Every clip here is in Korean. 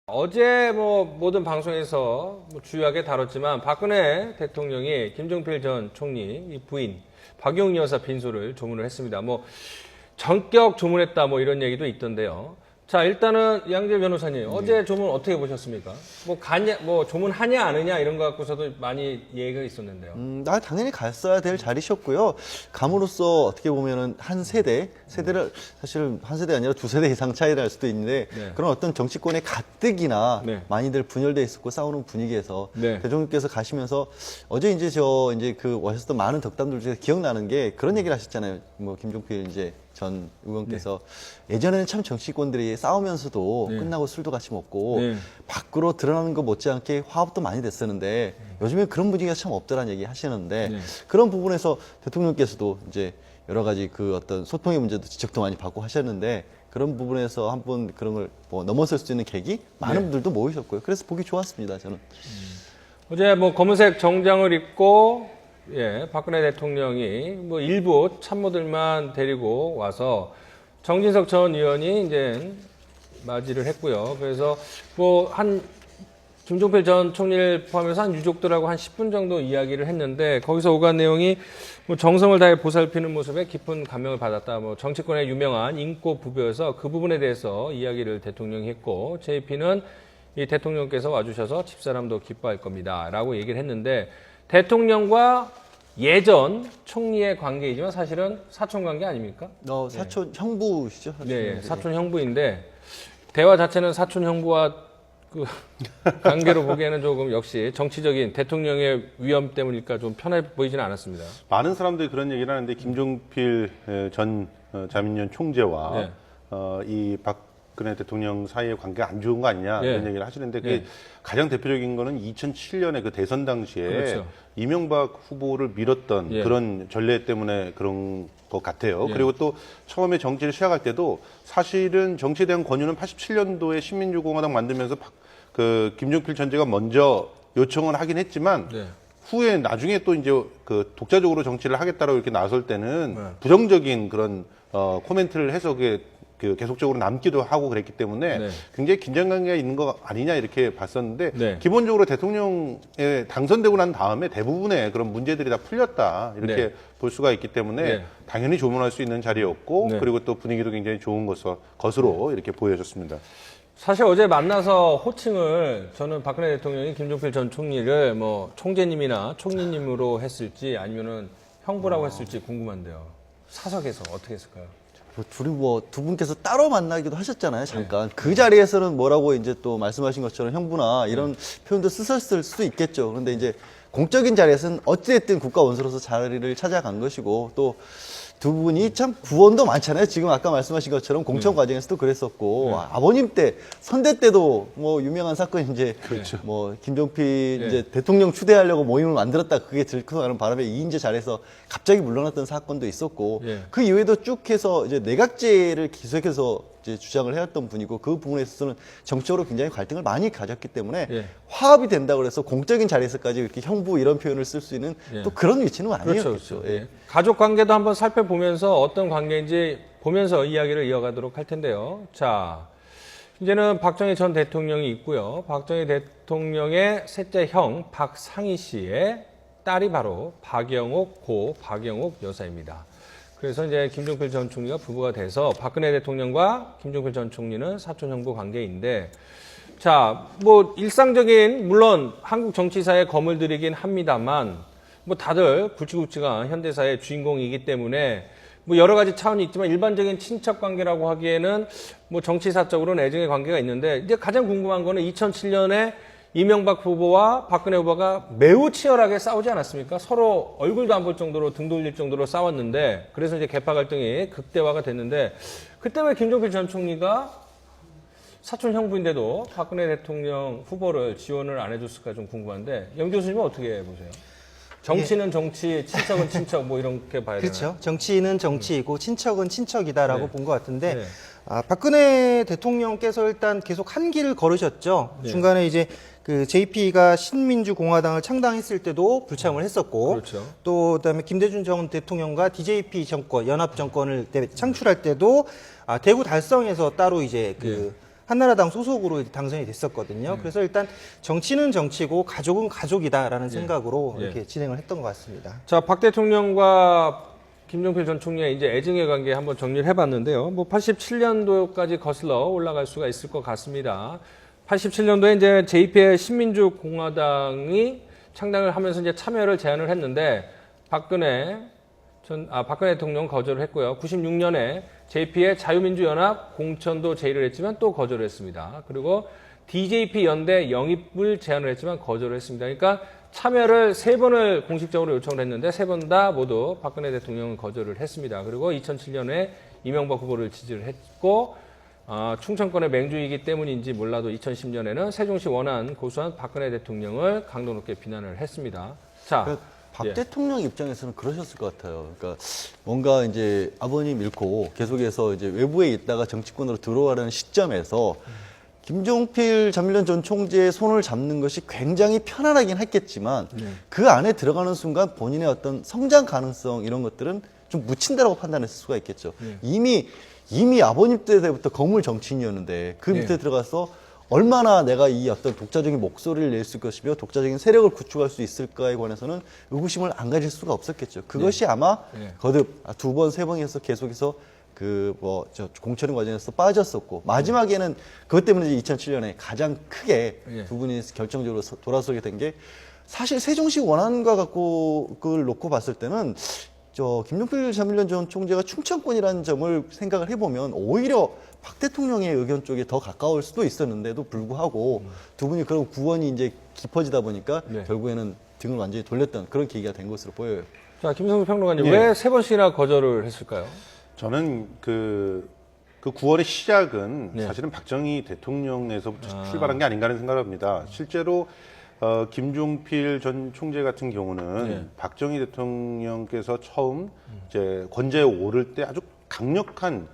어제 모든 방송에서 주요하게 다뤘지만 박근혜 대통령이 김종필 전 총리 이 부인 박용희 여사 빈소를 조문을 했습니다. 전격 조문했다 이런 얘기도 있던데요. 자, 일단은 양재 변호사님, 어제 조문 어떻게 보셨습니까? 조문하냐 안 하냐 이런 거 갖고서도 많이 얘기가 있었는데요. 당연히 갔어야 될 자리셨고요. 감으로써 어떻게 보면은 한 세대를 사실 한 세대 아니라 두 세대 이상 차이가 날 수도 있는데 네. 그런 어떤 정치권의 가뜩이나 네. 많이들 분열돼 있었고 싸우는 분위기에서 네. 대통령께서 가시면서 어제 이제 오셨던 많은 덕담들 중에 기억나는 게 그런 얘기를 하셨잖아요. 김종필 전 의원께서 예전에는 참 정치권들이 싸우면서도 네. 끝나고 술도 같이 먹고 네. 밖으로 드러나는 것 못지않게 화합도 많이 됐었는데 요즘엔 그런 분위기가 참 없더라는 얘기 하시는데 네. 그런 부분에서 대통령께서도 이제 여러 가지 그 어떤 소통의 문제도 지적도 많이 받고 하셨는데 그런 부분에서 한번 그런 걸 넘어설 수 있는 계기 많은 분들도 모이셨고요. 그래서 보기 좋았습니다. 저는. 어제 검은색 정장을 입고 박근혜 대통령이 일부 참모들만 데리고 와서 정진석 전 의원이 이제 맞이를 했고요. 그래서 김종필 전 총리를 포함해서 한 유족들하고 한 10분 정도 이야기를 했는데 거기서 오간 내용이 정성을 다해 보살피는 모습에 깊은 감명을 받았다. 정치권의 유명한 인고 부부여서 그 부분에 대해서 이야기를 대통령이 했고 JP는 이 대통령께서 와주셔서 집사람도 기뻐할 겁니다. 라고 얘기를 했는데 대통령과 예전 총리의 관계이지만 사실은 사촌 관계 아닙니까? 사촌 형부시죠? 네, 사촌 형부인데 대화 자체는 사촌 형부와 그 관계로 보기에는 조금 역시 정치적인 대통령의 위험 때문일까 좀 편해 보이지는 않았습니다. 많은 사람들이 그런 얘기를 하는데 김종필 전 자민련 총재와 이 박근혜 대통령 사이의 관계가 안 좋은 거 아니냐 이런 얘기를 하시는데 그게 가장 대표적인 거는 2007년에 그 대선 당시에 그렇죠. 이명박 후보를 밀었던 그런 전례 때문에 그런 것 같아요. 그리고 또 처음에 정치를 시작할 때도 사실은 정치에 대한 권유는 87년도에 신민주공화당 만들면서 그 김종필 전재가 먼저 요청을 하긴 했지만 후에 나중에 또 이제 그 독자적으로 정치를 하겠다라고 이렇게 나설 때는 부정적인 그런 코멘트를 해서 그게 계속적으로 남기도 하고 그랬기 때문에 굉장히 긴장관계가 있는 거 아니냐 이렇게 봤었는데 기본적으로 대통령에 당선되고 난 다음에 대부분의 그런 문제들이 다 풀렸다 이렇게 볼 수가 있기 때문에 당연히 조문할 수 있는 자리였고 그리고 또 분위기도 굉장히 좋은 것으로 이렇게 보여졌습니다. 사실 어제 만나서 호칭을 저는 박근혜 대통령이 김종필 전 총리를 총재님이나 총리님으로 했을지 아니면은 형부라고 했을지 궁금한데요. 사석에서 어떻게 했을까요? 둘이 두 분께서 따로 만나기도 하셨잖아요, 잠깐. 그 자리에서는 뭐라고 이제 또 말씀하신 것처럼 형부나 이런 표현도 쓰셨을 수도 있겠죠. 그런데 이제 공적인 자리에서는 어찌됐든 국가 원수로서 자리를 찾아간 것이고 또 두 분이 참 구원도 많잖아요. 지금 아까 말씀하신 것처럼 공천 과정에서도 그랬었고 아버님 때 선대 때도 유명한 사건이 이제 김종필 이제 대통령 추대하려고 모임을 만들었다 그게 들고 나는 바람에 이인재 자리에서 갑자기 물러났던 사건도 있었고 그 이후에도 쭉 해서 이제 내각제를 계속해서 이제 주장을 해왔던 분이고 그 부분에 있어서는 정치적으로 굉장히 갈등을 많이 가졌기 때문에 화합이 된다고 해서 공적인 자리에서까지 이렇게 형부 이런 표현을 쓸 수 있는 또 그런 위치는 아니었겠죠. 그렇죠. 가족 관계도 한번 살펴보면서 어떤 관계인지 보면서 이야기를 이어가도록 할 텐데요. 자, 이제는 박정희 전 대통령이 있고요. 박정희 대통령의 셋째 형 박상희 씨의 딸이 바로 고 박영옥 여사입니다. 그래서 이제 김종필 전 총리가 부부가 돼서 박근혜 대통령과 김종필 전 총리는 사촌 형부 관계인데 자, 일상적인 물론 한국 정치사에 검을 들이긴 합니다만 다들 굵직굵직한 현대사의 주인공이기 때문에 여러 가지 차원이 있지만 일반적인 친척 관계라고 하기에는 정치사적으로는 애정의 관계가 있는데 이제 가장 궁금한 거는 2007년에 이명박 후보와 박근혜 후보가 매우 치열하게 싸우지 않았습니까? 서로 얼굴도 안 볼 정도로 등 돌릴 정도로 싸웠는데 그래서 이제 계파 갈등이 극대화가 됐는데 그때 왜 김종필 전 총리가 사촌 형부인데도 박근혜 대통령 후보를 지원을 안 해줬을까 좀 궁금한데 영 교수님은 어떻게 보세요? 정치는 정치, 친척은 친척 이렇게 봐야 되나요? 그렇죠. 정치는 정치이고 친척은 친척이다라고 본 것 같은데 박근혜 대통령께서 일단 계속 한 길을 걸으셨죠. 중간에 이제 그 JP가 신민주공화당을 창당했을 때도 불참을 했었고 또 그다음에 김대중 전 대통령과 DJP 정권, 연합 정권을 창출할 때도 대구 달성에서 따로 이제 한나라당 소속으로 이제 당선이 됐었거든요. 그래서 일단 정치는 정치고 가족은 가족이다라는 생각으로 이렇게 진행을 했던 것 같습니다. 자, 박 대통령과 김종필 전 총리의 이제 애증의 관계 한번 정리를 해봤는데요. 뭐 87년도까지 거슬러 올라갈 수가 있을 것 같습니다. 87년도에 이제 JP의 신민주공화당이 창당을 하면서 이제 참여를 제안을 했는데 박근혜 대통령 거절을 했고요. 96년에 JP의 자유민주연합 공천도 제의를 했지만 또 거절을 했습니다. 그리고 DJP 연대 영입을 제안을 했지만 거절을 했습니다. 그러니까 참여를 3번을 공식적으로 요청을 했는데 3번 다 모두 박근혜 대통령은 거절을 했습니다. 그리고 2007년에 이명박 후보를 지지를 했고 충청권의 맹주이기 때문인지 몰라도 2010년에는 세종시 원안 고수한 박근혜 대통령을 강도 높게 비난을 했습니다. 자, 박 대통령 입장에서는 그러셨을 것 같아요. 그러니까 뭔가 이제 아버님 잃고 계속해서 이제 외부에 있다가 정치권으로 들어가려는 시점에서 김종필 전 총재의 손을 잡는 것이 굉장히 편안하긴 했겠지만 그 안에 들어가는 순간 본인의 어떤 성장 가능성 이런 것들은 좀 묻힌다라고 판단했을 수가 있겠죠. 이미 아버님 때부터 거물 정치인이었는데 그 밑에 들어가서 얼마나 내가 이 어떤 독자적인 목소리를 낼 수 있을 것이며 독자적인 세력을 구축할 수 있을까에 관해서는 의구심을 안 가질 수가 없었겠죠. 그것이 아마 거듭 2번, 3번 해서 계속해서 공천 과정에서 빠졌었고 마지막에는 그것 때문에 이제 2007년에 가장 크게 두 분이 결정적으로 돌아서게 된 게 사실 세종시 원안과 갖고 그걸 놓고 봤을 때는 김종필 전 총재가 충청권이라는 점을 생각을 해보면 오히려 박 대통령의 의견 쪽에 더 가까울 수도 있었는데도 불구하고 두 분이 그런 구원이 이제 깊어지다 보니까 결국에는 등을 완전히 돌렸던 그런 계기가 된 것으로 보여요. 자, 김성수 평론가님, 왜 3번씩이나 거절을 했을까요? 저는 그 구원의 시작은 사실은 박정희 대통령에서부터 출발한 게 아닌가 하는 생각을 합니다. 실제로 김종필 전 총재 같은 경우는 박정희 대통령께서 처음 이제 권좌에 오를 때 아주 강력한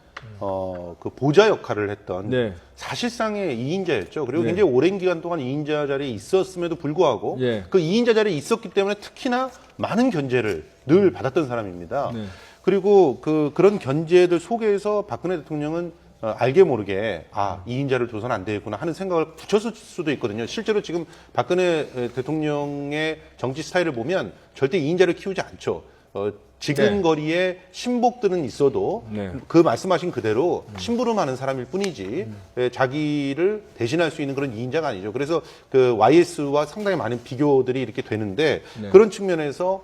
그 보좌 역할을 했던 사실상의 2인자였죠. 그리고 굉장히 오랜 기간 동안 2인자 자리에 있었음에도 불구하고 그 2인자 자리에 있었기 때문에 특히나 많은 견제를 늘 받았던 사람입니다. 그리고 그런 견제들 속에서 박근혜 대통령은 알게 모르게 2인자를 둬서는 안 되겠구나 하는 생각을 붙였을 수도 있거든요. 실제로 지금 박근혜 대통령의 정치 스타일을 보면 절대 2인자를 키우지 않죠. 지근거리에 신복들은 있어도 그 말씀하신 그대로 심부름하는 사람일 뿐이지 자기를 대신할 수 있는 그런 2인자가 아니죠. 그래서 그 YS와 상당히 많은 비교들이 이렇게 되는데 그런 측면에서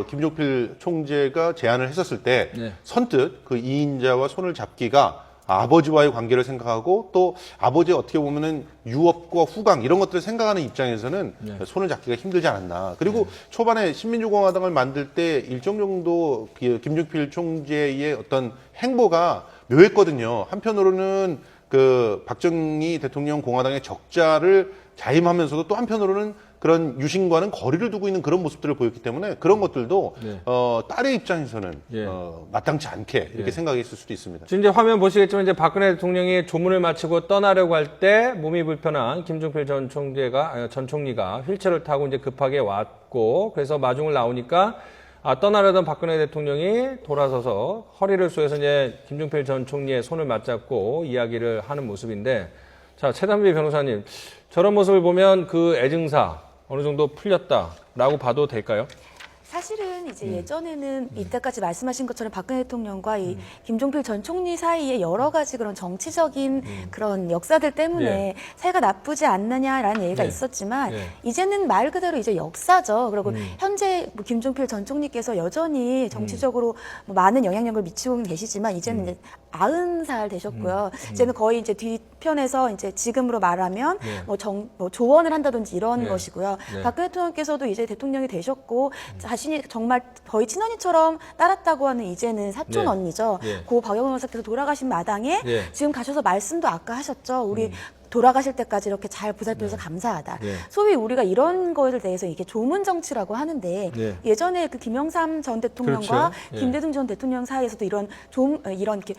김종필 총재가 제안을 했었을 때 선뜻 그 2인자와 손을 잡기가 아버지와의 관계를 생각하고 또 아버지의 어떻게 보면은 유업과 후광 이런 것들을 생각하는 입장에서는 손을 잡기가 힘들지 않았나. 그리고 초반에 신민주공화당을 만들 때 일정 정도 김종필 총재의 어떤 행보가 묘했거든요. 한편으로는 그 박정희 대통령 공화당의 적자를 자임하면서도 또 한편으로는 그런 유신과는 거리를 두고 있는 그런 모습들을 보였기 때문에 그런 것들도 딸의 입장에서는 마땅치 않게 이렇게 생각했을 수도 있습니다. 지금 이제 화면 보시겠지만 이제 박근혜 대통령이 조문을 마치고 떠나려고 할 때 몸이 불편한 김종필 전 총리가 휠체어를 타고 이제 급하게 왔고 그래서 마중을 나오니까 떠나려던 박근혜 대통령이 돌아서서 허리를 쏘여서 이제 김종필 전 총리의 손을 맞잡고 이야기를 하는 모습인데 자, 최단비 변호사님 저런 모습을 보면 그 애증사 어느 정도 풀렸다라고 봐도 될까요? 사실은 이제 예전에는 이때까지 말씀하신 것처럼 박근혜 대통령과 이 김종필 전 총리 사이에 여러 가지 그런 정치적인 그런 역사들 때문에 사이가 나쁘지 않느냐라는 얘기가 있었지만 이제는 말 그대로 이제 역사죠. 그리고 현재 뭐 김종필 전 총리께서 여전히 정치적으로 뭐 많은 영향력을 미치고 계시지만 이제는 이제 90살 되셨고요. 이제는 거의 이제 뒤편에서 이제 지금으로 말하면 뭐 조언을 한다든지 이런 것이고요. 박근혜 대통령께서도 이제 대통령이 되셨고 자신이 정말 거의 친언니처럼 따랐다고 하는 이제는 사촌 언니죠. 고 박영선 변호사께서 돌아가신 마당에 지금 가셔서 말씀도 아까 하셨죠. 우리 돌아가실 때까지 이렇게 잘 보살펴줘서 감사하다. 소위 우리가 이런 거에 대해서 이게 조문 정치라고 하는데 예전에 그 김영삼 전 대통령과 김대중 전 대통령 사이에서도 이런 이렇게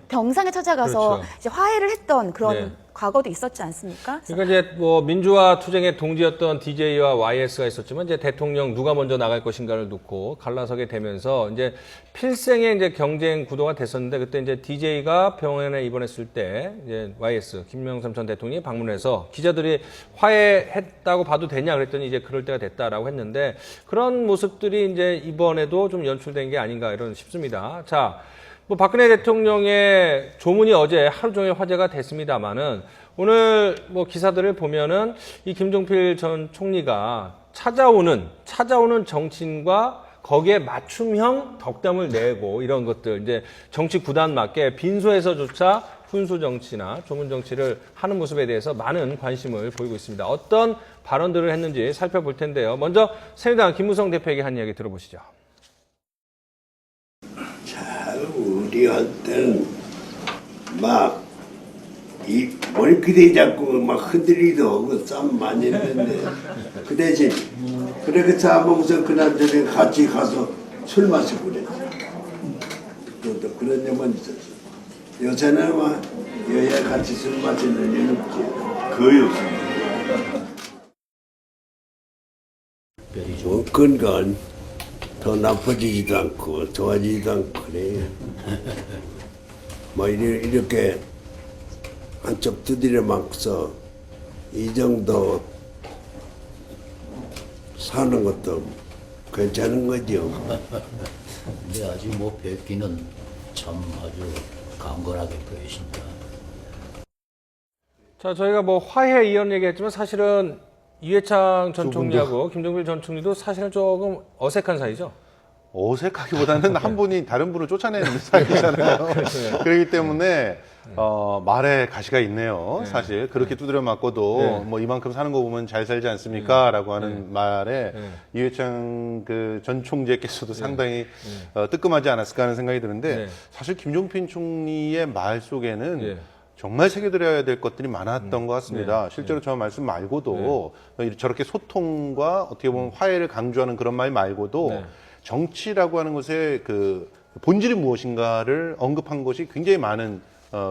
병상에 찾아가서 이제 화해를 했던 그런 과거도 있었지 않습니까? 그래서 그러니까 이제 뭐 민주화 투쟁의 동지였던 DJ와 YS가 있었지만 이제 대통령 누가 먼저 나갈 것인가를 놓고 갈라서게 되면서 이제 필생의 이제 경쟁 구도가 됐었는데 그때 이제 DJ가 병원에 입원했을 때 이제 YS 김영삼 전 대통령이 방문해서 기자들이 화해했다고 봐도 되냐 그랬더니 이제 그럴 때가 됐다라고 했는데 그런 모습들이 이제 이번에도 좀 연출된 게 아닌가 이런 싶습니다. 자. 뭐 박근혜 대통령의 조문이 어제 하루 종일 화제가 됐습니다만은 오늘 뭐 기사들을 보면은 이 김종필 전 총리가 찾아오는 정치인과 거기에 맞춤형 덕담을 내고 이런 것들 이제 정치 구단 맞게 빈소에서조차 훈수 정치나 조문 정치를 하는 모습에 대해서 많은 관심을 보이고 있습니다. 어떤 발언들을 했는지 살펴볼 텐데요. 먼저 새누리당 김무성 대표에게 한 이야기 들어보시죠. 우리 할 때는 막 이 머리끄댕이 잡고 막 흔들리기도 하고 싸움 많이 했는데 그 대신 그렇게 싸움하면서 그날저녁 같이 가서 술 마시고 그래. 또 그런 점은 있었어. 요새는 막 여야 같이 술 마시는 일은 없지. 거의 없습니다. 먹은 건 더 나빠지지도 않고 좋아지지도 않고 그래. 뭐 이렇게 한쪽 두드려 맞서 이 정도 사는 것도 괜찮은 거죠. 근데 아직 뭐 뵙기는 참 아주 강건하게 보이신다. 자, 저희가 뭐 화해 이런 얘기했지만 사실은 이회창 전 총리하고 김종필 전 총리도 사실은 조금 어색한 사이죠. 어색하기보다는 한 분이 다른 분을 쫓아내는 스타일이잖아요. 그렇기 때문에 말에 가시가 있네요. 사실 그렇게 두드려 맞고도 뭐 이만큼 사는 거 보면 잘 살지 않습니까?라고 하는 말에 이회창 그 전 총재께서도 상당히 뜨끔하지 않았을까 하는 생각이 드는데 사실 김종필 총리의 말 속에는 정말 새겨들어야 될 것들이 많았던 것 같습니다. 실제로 저 말씀 말고도 저렇게 소통과 어떻게 보면 화해를 강조하는 그런 말 말고도 정치라고 하는 것의 그 본질이 무엇인가를 언급한 것이 굉장히 많은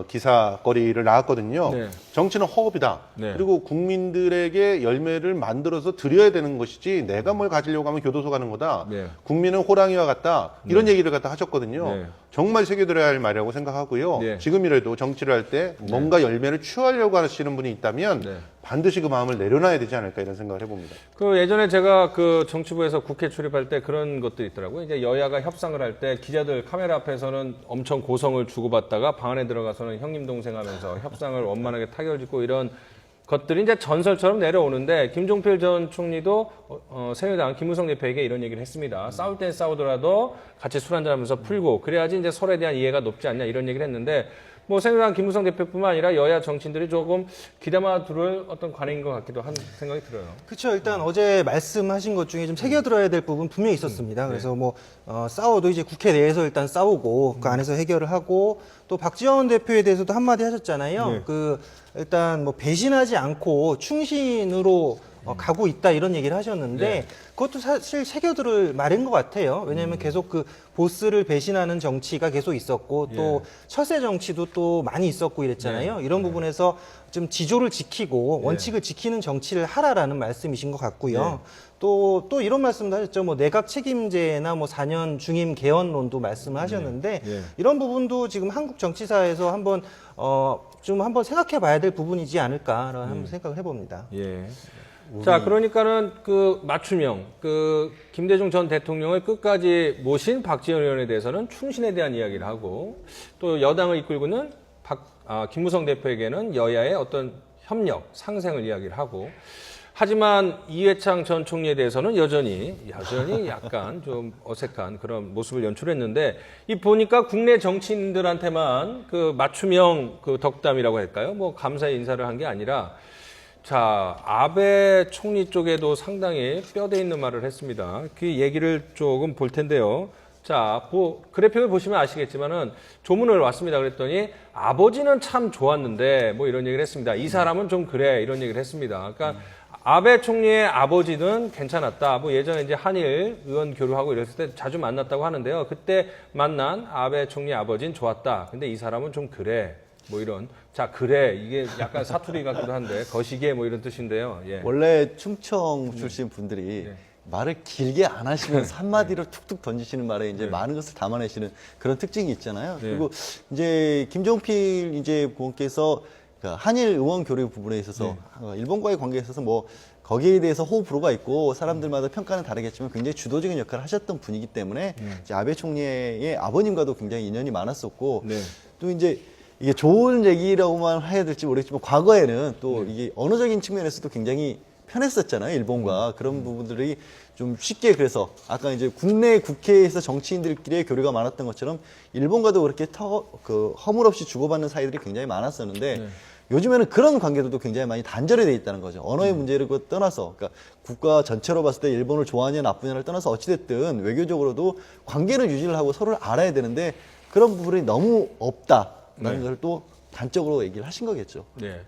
기사거리를 나왔거든요. 정치는 허업이다. 그리고 국민들에게 열매를 만들어서 드려야 되는 것이지 내가 뭘 가지려고 하면 교도소 가는 거다. 국민은 호랑이와 같다. 이런 얘기를 갖다 하셨거든요. 정말 새겨들어야 할 말이라고 생각하고요. 지금이라도 정치를 할 때 뭔가 열매를 취하려고 하시는 분이 있다면 반드시 그 마음을 내려놔야 되지 않을까 이런 생각을 해봅니다. 그 예전에 제가 그 정치부에서 국회 출입할 때 그런 것들이 있더라고요. 이제 여야가 협상을 할 때 기자들 카메라 앞에서는 엄청 고성을 주고받다가 방 안에 들어가서는 형님 동생 하면서 협상을 원만하게 타결짓고 이런 것들이 이제 전설처럼 내려오는데 김종필 전 총리도 새누리당 김무성 대표에게 이런 얘기를 했습니다. 싸울 땐 싸우더라도 같이 술 한잔하면서 풀고 그래야지 이제 서로에 대한 이해가 높지 않냐 이런 얘기를 했는데 뭐 새누리당 김무성 대표뿐만 아니라 여야 정치인들이 조금 귀담아 들을 어떤 관행인 것 같기도 한 생각이 들어요. 그렇죠. 일단 어제 말씀하신 것 중에 좀 새겨들어야 될 부분 분명히 있었습니다. 그래서 뭐 싸워도 이제 국회 내에서 일단 싸우고 그 안에서 해결을 하고 또 박지원 대표에 대해서도 한마디 하셨잖아요. 그 일단 뭐 배신하지 않고 충신으로 가고 있다 이런 얘기를 하셨는데 그것도 사실 새겨들을 말인 것 같아요. 왜냐하면 계속 그 보스를 배신하는 정치가 계속 있었고 또 처세 정치도 또 많이 있었고 이랬잖아요. 이런 부분에서 좀 지조를 지키고 원칙을 지키는 정치를 하라라는 말씀이신 것 같고요. 또 이런 말씀도 하셨죠. 뭐 내각 책임제나 뭐 4년 중임 개헌론도 말씀을 하셨는데 이런 부분도 지금 한국 정치사에서 한번 좀 한번 생각해 봐야 될 부분이지 않을까라는 한번 생각을 해봅니다. 자, 그러니까는 그 맞춤형, 그 김대중 전 대통령을 끝까지 모신 박지원 의원에 대해서는 충신에 대한 이야기를 하고 또 여당을 이끌고는 김무성 대표에게는 여야의 어떤 협력, 상생을 이야기를 하고 하지만 이회창 전 총리에 대해서는 여전히 약간 좀 어색한 그런 모습을 연출했는데 이 보니까 국내 정치인들한테만 그 맞춤형 그 덕담이라고 할까요? 뭐 감사의 인사를 한 게 아니라 자, 아베 총리 쪽에도 상당히 뼈대 있는 말을 했습니다. 그 얘기를 조금 볼 텐데요. 자, 그래픽을 보시면 아시겠지만은 조문을 왔습니다. 그랬더니 아버지는 참 좋았는데 뭐 이런 얘기를 했습니다. 이 사람은 좀 그래 이런 얘기를 했습니다. 그러니까 아베 총리의 아버지는 괜찮았다. 뭐 예전에 이제 한일 의원 교류하고 이랬을 때 자주 만났다고 하는데요. 그때 만난 아베 총리 아버지는 좋았다. 근데 이 사람은 좀 그래. 뭐 이런. 자, 그래. 이게 약간 사투리 같기도 한데, 거시기에 뭐 이런 뜻인데요. 예. 원래 충청 출신 분들이 네. 말을 길게 안 하시면서 한마디로 툭툭 던지시는 말에 이제 많은 것을 담아내시는 그런 특징이 있잖아요. 네. 그리고 이제 김종필 이제 부원께서 그 한일 의원 교류 부분에 있어서 일본과의 관계에 있어서 뭐 거기에 대해서 호불호가 불호가 있고 사람들마다 평가는 다르겠지만 굉장히 주도적인 역할을 하셨던 분이기 때문에 이제 아베 총리의 아버님과도 굉장히 인연이 많았었고 네. 또 이제 이게 좋은 얘기라고만 해야 될지 모르겠지만 과거에는 또 이게 언어적인 측면에서도 굉장히 편했었잖아요, 일본과. 그런 부분들이 좀 쉽게 그래서 아까 이제 국내 국회에서 정치인들끼리의 교류가 많았던 것처럼 일본과도 그렇게 허물없이 주고받는 사이들이 굉장히 많았었는데 요즘에는 그런 관계들도 굉장히 많이 단절이 돼 있다는 거죠. 언어의 문제를 떠나서, 그러니까 국가 전체로 봤을 때 일본을 좋아하냐 나쁘냐를 떠나서 어찌됐든 외교적으로도 관계를 유지를 하고 서로를 알아야 되는데 그런 부분이 너무 없다라는 걸 또 단적으로 얘기를 하신 거겠죠. 네.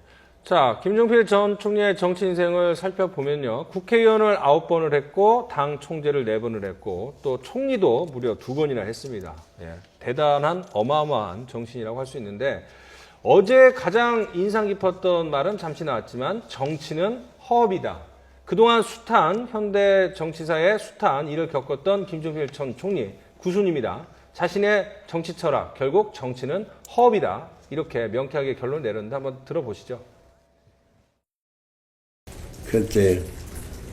자, 김종필 전 총리의 정치 인생을 살펴보면요. 국회의원을 9번을 했고, 당 총재를 4번을 했고, 또 총리도 무려 2번이나 했습니다. 예. 대단한 어마어마한 정치인이라고 할 수 있는데, 어제 가장 인상 깊었던 말은 잠시 나왔지만, 정치는 허업이다. 그동안 숱한, 현대 정치사의 숱한 일을 겪었던 김종필 전 총리, 구순입니다. 자신의 정치 철학, 결국 정치는 허업이다. 이렇게 명쾌하게 결론을 내렸는데 한번 들어보시죠. 그때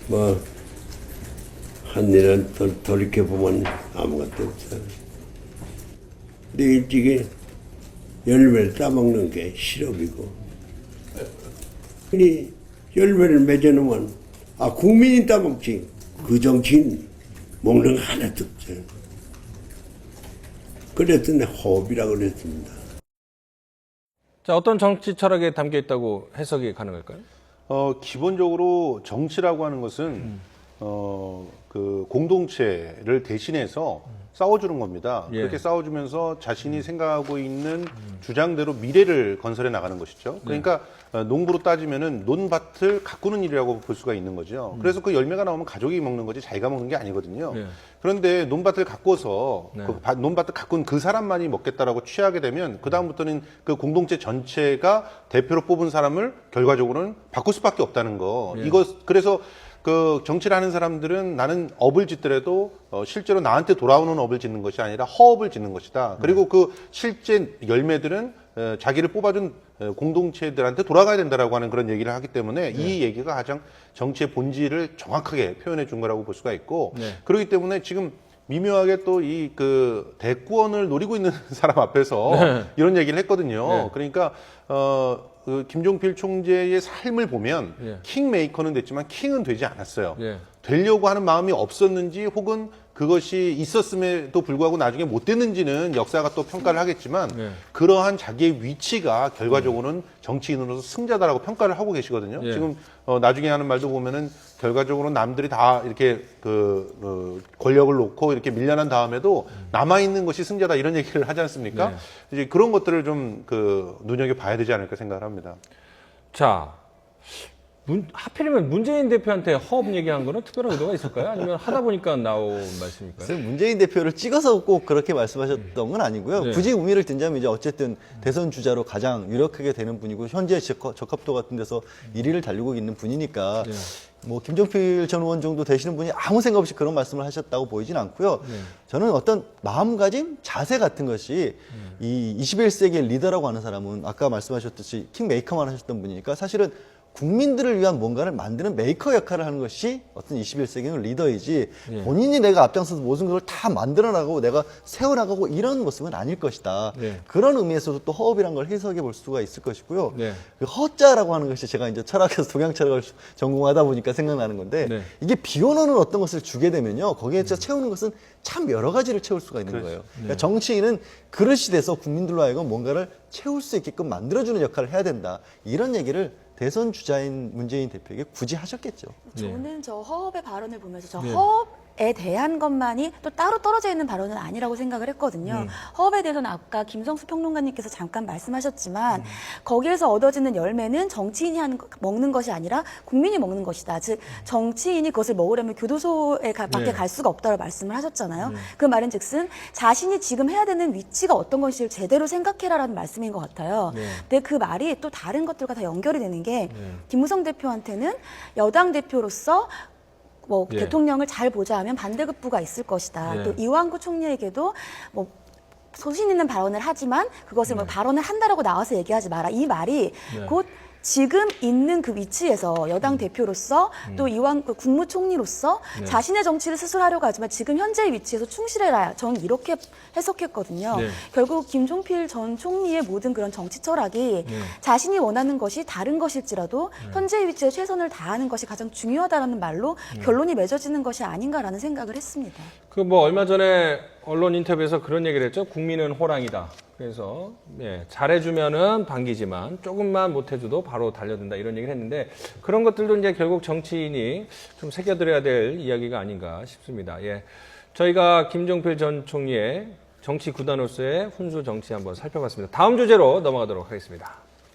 뭐 한 일은 돌이켜보면 아무것도 없어. 근데 일찍이 열매를 따먹는 게 실업이고 이 열매를 맺어놓으면 국민이 따먹지 그 정치인 먹는 거 하나도 없어요. 그래서 내 호흡이라고 그랬습니다. 자, 어떤 정치 철학에 담겨 있다고 해석이 가능할까요? 기본적으로 정치라고 하는 것은 그 공동체를 대신해서 싸워주는 겁니다. 예. 그렇게 싸워주면서 자신이 생각하고 있는 주장대로 미래를 건설해 나가는 것이죠. 그러니까 농부로 따지면은 논밭을 가꾸는 일이라고 볼 수가 있는 거죠. 그래서 그 열매가 나오면 가족이 먹는 거지 자기가 먹는 게 아니거든요. 예. 그런데 논밭을 가꿔서 네. 그 논밭을 가꾼 그 사람만이 먹겠다라고 취하게 되면 그 다음부터는 그 공동체 전체가 대표로 뽑은 사람을 결과적으로는 바꿀 수밖에 없다는 거. 예. 그래서 그 정치를 하는 사람들은 나는 업을 짓더라도 실제로 나한테 돌아오는 업을 짓는 것이 아니라 허업을 짓는 것이다. 그리고 그 실제 열매들은 자기를 뽑아준 공동체들한테 돌아가야 된다라고 하는 그런 얘기를 하기 때문에 이 얘기가 가장 정치의 본질을 정확하게 표현해 준 거라고 볼 수가 있고 그렇기 때문에 지금 미묘하게 또 이 그 대권을 노리고 있는 사람 앞에서 이런 얘기를 했거든요. 그러니까 그 김종필 총재의 삶을 보면 킹메이커는 됐지만 킹은 되지 않았어요. 되려고 하는 마음이 없었는지 혹은 그것이 있었음에도 불구하고 나중에 못 됐는지는 역사가 또 평가를 하겠지만 그러한 자기의 위치가 결과적으로는 정치인으로서 승자다라고 평가를 하고 계시거든요. 지금 나중에 하는 말도 보면은 결과적으로 남들이 다 이렇게 권력을 놓고 이렇게 밀려난 다음에도 남아있는 것이 승자다 이런 얘기를 하지 않습니까? 이제 그런 것들을 좀 눈여겨봐야 되지 않을까 생각을 합니다. 자, 하필이면 문재인 대표한테 허업 얘기한 거는 특별한 의도가 있을까요? 아니면 하다 보니까 나온 말씀일까요? 그래서 문재인 대표를 찍어서 꼭 그렇게 말씀하셨던 건 아니고요. 굳이 의미를 든자면 이제 어쨌든 대선 주자로 가장 유력하게 되는 분이고 현재 적합도 같은 데서 1위를 달리고 있는 분이니까 뭐 김종필 전 의원 정도 되시는 분이 아무 생각 없이 그런 말씀을 하셨다고 보이진 않고요. 저는 어떤 마음가짐, 자세 같은 것이 이 21세기의 리더라고 하는 사람은 아까 말씀하셨듯이 킹메이커만 하셨던 분이니까 사실은 국민들을 위한 뭔가를 만드는 메이커 역할을 하는 것이 어떤 21세기는 리더이지 본인이 내가 앞장서서 모든 걸 다 만들어 나가고 내가 세워나가고 이런 모습은 아닐 것이다. 그런 의미에서도 또 허업이라는 걸 해석해 볼 수가 있을 것이고요. 그 허자라고 하는 것이 제가 이제 철학에서 동양 철학을 전공하다 보니까 생각나는 건데 이게 비워놓는 어떤 것을 주게 되면요. 거기에 채우는 것은 참 여러 가지를 채울 수가 있는 거예요. 그러니까 정치인은 그릇이 돼서 국민들로 하여금 뭔가를 채울 수 있게끔 만들어주는 역할을 해야 된다. 이런 얘기를 대선 주자인 문재인 대표에게 굳이 하셨겠죠. 저는 저 허업의 발언을 보면서 저 허업 에 대한 것만이 또 따로 떨어져 있는 발언은 아니라고 생각을 했거든요. 허업에 대해서는 아까 김성수 평론가님께서 잠깐 말씀하셨지만 거기에서 얻어지는 열매는 정치인이 먹는 것이 아니라 국민이 먹는 것이다. 즉 정치인이 그것을 먹으려면 교도소에 밖에 갈 수가 없다고 말씀을 하셨잖아요. 그 말은 즉슨 자신이 지금 해야 되는 위치가 어떤 것인지를 제대로 생각해라라는 말씀인 것 같아요. 근데 그 말이 또 다른 것들과 다 연결이 되는 게 김무성 대표한테는 여당 대표로서 뭐 대통령을 잘 보좌하면 반대급부가 있을 것이다. 또 이완구 총리에게도 뭐 소신 있는 발언을 하지만 그것을 뭐 발언을 한다라고 나와서 얘기하지 마라. 이 말이 곧 지금 있는 그 위치에서 여당 대표로서 또 이완구 국무총리로서 자신의 정치를 스스로 하려고 하지만 지금 현재의 위치에서 충실해라. 저는 이렇게 해석했거든요. 결국 김종필 전 총리의 모든 그런 정치 철학이 자신이 원하는 것이 다른 것일지라도 현재의 위치에 최선을 다하는 것이 가장 중요하다라는 말로 결론이 맺어지는 것이 아닌가라는 생각을 했습니다. 그 뭐 얼마 전에 언론 인터뷰에서 그런 얘기를 했죠. 국민은 호랑이다. 그래서 잘해주면은 반기지만 조금만 못해줘도 바로 달려든다 이런 얘기를 했는데 그런 것들도 이제 결국 정치인이 좀 새겨들어야 될 이야기가 아닌가 싶습니다. 저희가 김종필 전 총리의 정치 구단으로서의 훈수 정치 한번 살펴봤습니다. 다음 주제로 넘어가도록 하겠습니다.